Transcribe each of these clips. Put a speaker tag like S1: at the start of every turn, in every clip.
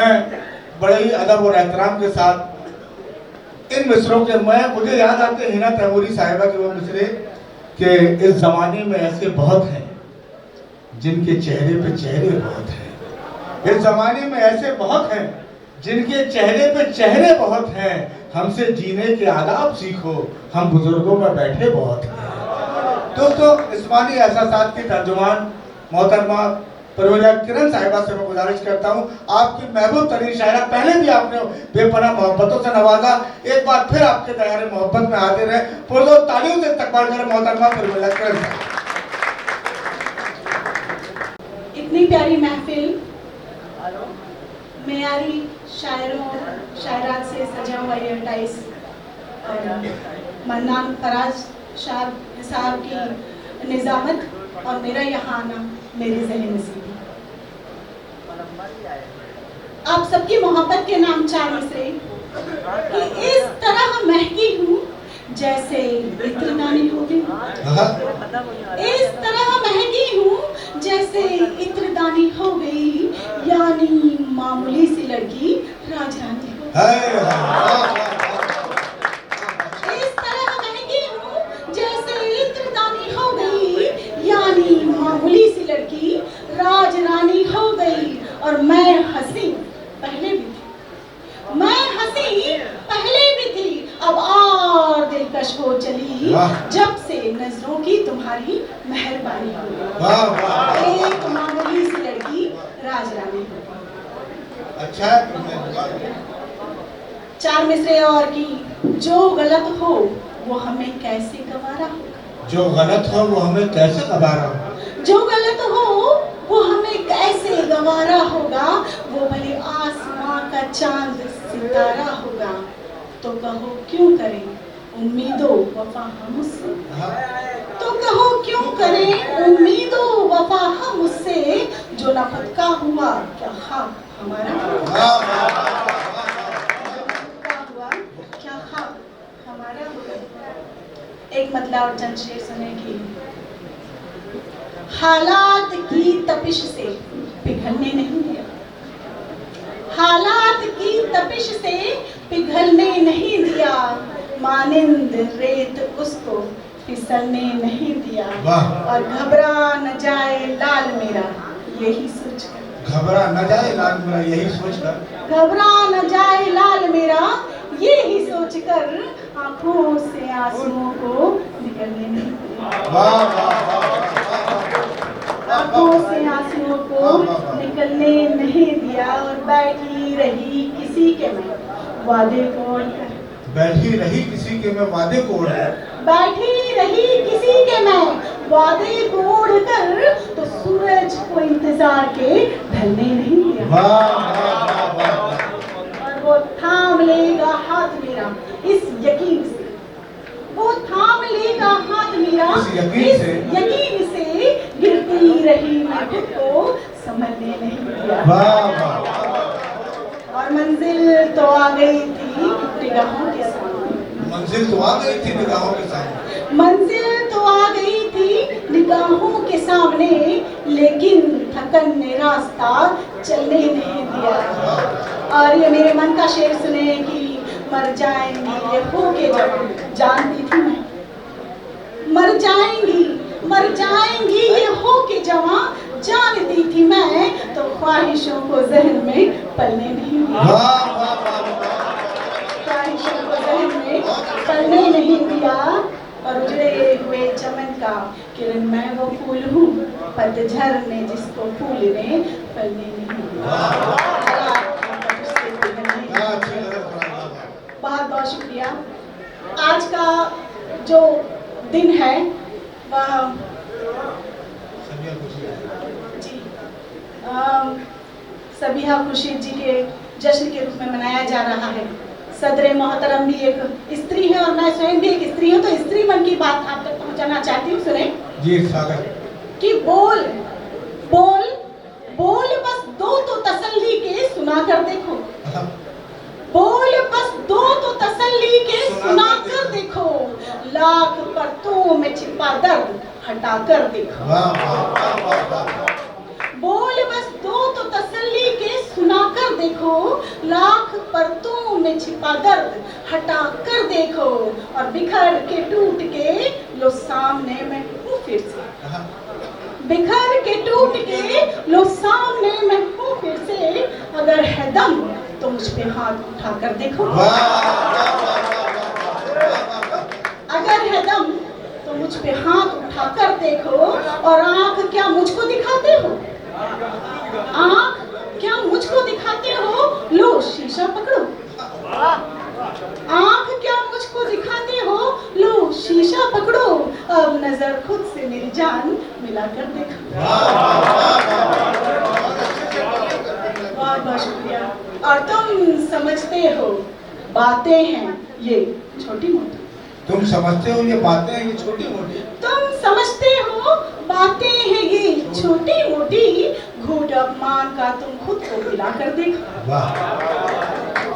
S1: मैं बड़े ही अदब और एहतराम के साथ इन मिसरों के मुझे याद आते हैं हिना तैमूरी साहिबा के वो मिसरे कि इस ज़माने में ऐसे बहुत हैं जिनके चेहरे पे चेहरे बहुत हैं। इस ज़माने में ऐसे बहुत हैं जिनके चेहरे पे चेहरे बहुत हैं। हमसे जीने के आदाब सीखो, हम बुजुर्गों में बैठे बहुत हैं। दोस्तों, इस्मानी एहसासात की तर्जुमान मोहतरमा परवीजा किरण साहिबा से मैं गुजारिश करता हूँ, आपकी महबूब तरीन शायरा, पहले भी आपने बेपनाह मोहब्बतों से नवाजा, एक बार फिर आपके दयारे मोहब्बत में हाजिर है। पुरजोर तालियों से इस्तकबाल करें मोहतरमा परवीजा किरण साहिबा।
S2: इतनी प्यारी महफिल मेयारी शायरों शायरात से सजा हुआ ये टाइस मन्नान फराज साहब की निजामत और मेरा यहाँ आना मेरी ज़हन नसीबी। आप सबकी मोहब्बत के नाम चार मिसरे कि इस तरह महकी हूँ जैसे इत्र दानी हो गई, इस तरह महकी हूँ जैसे इत्र दानी हो गई, यानी मामूली सी लड़की राजरानी हो गई। इस तरह महकी हूँ जैसे इत्र दानी हो गई, यानी मामूली सी लड़की राजरानी हो गई। और मैं हंसी पहले भी थी, मैं हंसी पहले भी थी, अब और दिलकश हो चली जब से नजरों की तुम्हारी मेहरबानी हो गई। एक मामूली सी लड़की राजरानी हो गई।
S1: अच्छा,
S2: चार मिसरे और की, जो गलत हो वो हमें कैसे गवारा होगा,
S1: जो गलत हो वो हमें कैसे गवारा होगा,
S2: जो गलत हो वो हमें कैसे गवारा होगा, वो भले आसमां का चांद सितारा होगा। तो कहो क्यों करें उम्मीदों वफा हम उससे, तो कहो क्यों करें उम्मीदों वफा हम उससे, जो ना फतका हुआ क्या खाक हमारा हुआ, क्या खाक हमारा हुआ। एक मतलब और चंद शेर सुने की, हालात की तपिश से पिघलने नहीं दिया, हालात की तपिश से पिघलने नहीं दिया, मानिंद रेत उसको फिसलने नहीं दिया। और घबरा न जाए लाल मेरा यही सोचकर,
S1: घबरा न जाए लाल मेरा यही सोचकर,
S2: घबरा न जाए लाल मेरा यही सोचकर, आंखों से आंसुओं को निकलने नहीं दिया, आंखों से आंसुओं को निकलने नहीं दिया। और बैठी रही किसी के मैं वादे को ओढ़कर,
S1: बैठी रही किसी के मैं वादे को ओढ़कर,
S2: बैठी रही किसी के मैं वादे को ओढ़कर, तो सूरज को इंतजार के ढलने नहीं दिया। और वो थाम लेगा हाथ मेरा इस यकीन से, वो थाम लेगा हाथ मेरा
S1: इस
S2: यकीन से, गिरती रही मैं खुद को संभलने नहीं दिया। और मंजिल तो आ गई थी निगाहों के सामने,
S1: मंजिल तो आ गई थी निगाहों के सामने,
S2: मंजिल तो आ गई थी निगाहों के सामने, लेकिन थकन ने रास्ता चलने नहीं दिया। और ये मेरे मन का शेर सुने कि मर जाएंगी ये हो के जब जानती थी मैं, मर जाएंगी ये हो के जवां जानती थी मैं, तो ख्वाहिशों को जहन में पलने नहीं दिया, ख्वाहिशों को जहन में पलने नहीं दिया। और उजड़े हुए चमन का किरण मैं वो फूल हूँ, पतझड़ ने जिसको फूल ने पलने नहीं दिया। बहुत बहुत शुक्रिया। आज का जो दिन है वह जी सबिहा खुर्शीद जी के जश्न के रूप में मनाया जा रहा है। सदर मोहतरम भी एक स्त्री है और मैं स्वयं भी एक स्त्री हूँ, तो स्त्री मन की बात आप तक पहुँचाना चाहती हूँ। सुने
S1: जी स्वागत।
S2: कि बोल बोल बोल बस दो तो तसल्ली के सुना कर देखो, बोल बस दो तो तसल्ली के सुना कर देखो, लाख परतों में छिपा दर्द हटा कर देखो। बोल बस दो तो तसल्ली के सुना कर देखो, लाख परतों में छिपा दर्द हटा कर देखो, और बिखर के टूट के लो सामने मैं हूँ फिर से। बिखर के टूट के लो सामने मैं हूँ फिर से, अगर है दम तो मुझ पे हाथ उठा कर देखो। अगर है दम तो मुझ पे हाथ उठा कर देखो, और आंख क्या मुझको दिखाते हो? आंख क्या मुझको दिखाते हो? लो शीशा पकड़ो। आंख क्या मुझको दिखाते हो? लो शीशा पकड़ो, अब नजर खुद से मेरी जान मिला कर देखो। बहुत बहुत शुक्रिया। और तुम समझते हो बातें हैं ये छोटी मोटी।
S1: तुम समझते हो ये बातें हैं ये छोटी मोटी।
S2: तुम समझते हो बातें हैं ये छोटी मोटी, घूट अपमान का तुम खुद को पिला कर देखो।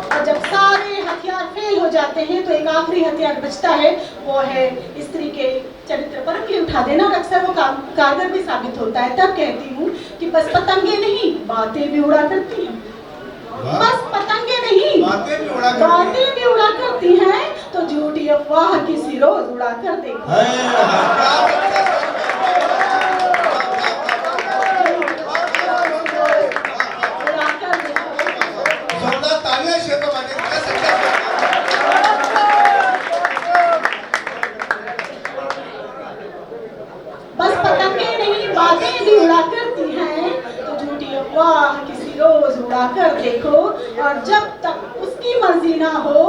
S2: और जब सारे हथियार फेल हो जाते हैं तो एक आखिरी हथियार बचता है, वो है स्त्री के चरित्र पर उंगली उठा देना, और अक्सर वो कारगर भी साबित होता है। तब कहती हूँ कि बस पतंगे नहीं बातें भी उड़ा करती हैं। बस पतंगे नहीं बातें भी उड़ा करती हैं, तो झूठी अफवाह किसी रोज उड़ा कर देखो। उड़ा कर देखो। बस पतंगे नहीं बातें भी उड़ा करती हैं, तो झूठी अफवाह किसी रोज उड़ा कर देखो, और जब तक उसकी मर्जी ना हो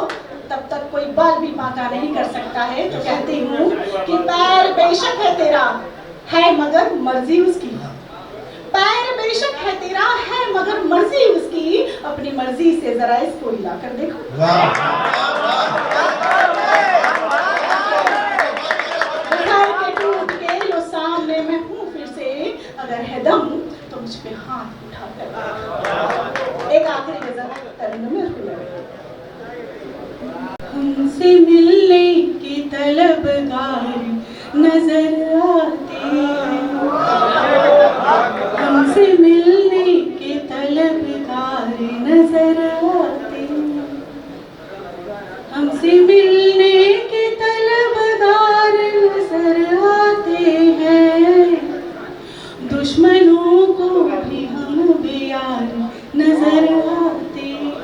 S2: तब तक कोई बाल भी बांका नहीं कर सकता है। तो कहती हूँ कि पैर बेशक है तेरा है मगर मर्जी उसकी। पैर बेशक है तेरा है मगर मर्जी उसकी, अपनी मर्जी से जरा इसको हिला कर देखो। बिखर के टूट के लो सामने मैं हूँ फिर से, अगर है दम तो मुझ पे हाथ उठा कर। एक आखिरी गजल तरन्नुम में हमसे मिलने की तलबगार नजर आते हैं, हमसे मिलने के तलबगार नजर आते हैं, हमसे मिलने के तलबगार नजर आते हैं, दुश्मनों को भी हम बेयार नजर आते हैं,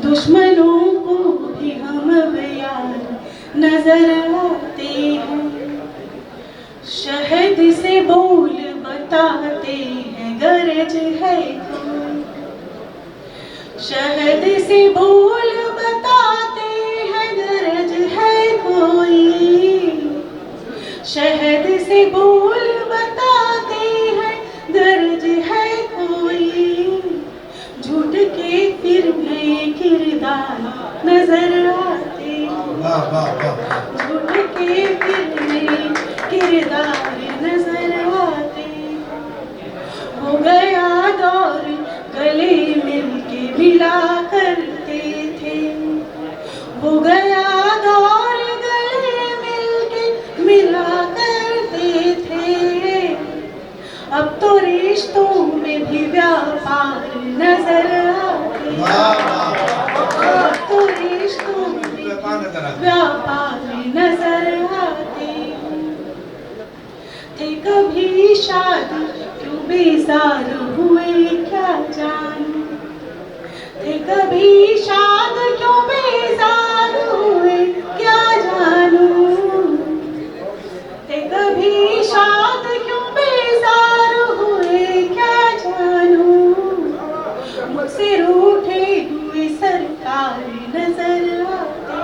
S2: दुश्मनों को भी हम बेयार नजर आते हैं, शहद से बोल बताते हैं गरज है कोई, शहद से बोल बताते हैं गरज है कोई, शहद से बोल बताते हैं गरज है कोई, झूठ के फिर नए किरदार नजर आते हैं, झूठ के फिर नए किरदार नजर आते हैं, हो गया दौर गले मिलके मिला करते थे, हो गया दौर गले मिलके मिला करते थे, अब तो रिश्तों में भी व्यापार नजर आते हैं, अब तो रिश्तों में भी व्यापार नजर आते हैं, थे कभी शादी क्यों बेजार हुए क्या जाने, थे कभी शाद क्यों बेजार हुए क्या जानू, थे कभी शाद क्यों बेजार हुए क्या जानू, मुझसे रूठे हुए सरकार नजर आते,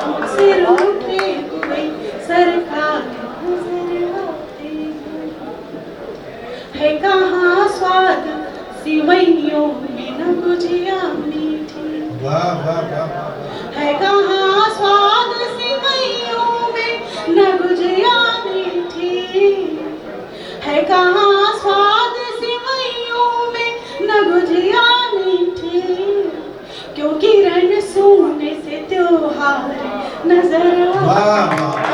S2: मुझसे रूठे हुए सरकार नजर आते, है कहाँ स्वाद सिवैयों में न गुजिया मीठी, है कहाँ स्वाद सिवैयों में न गुजिया मीठी, है कहाँ स्वाद सिवैयों में न गुजिया मीठी, क्योंकि रण सोने से त्योहार नजर आते।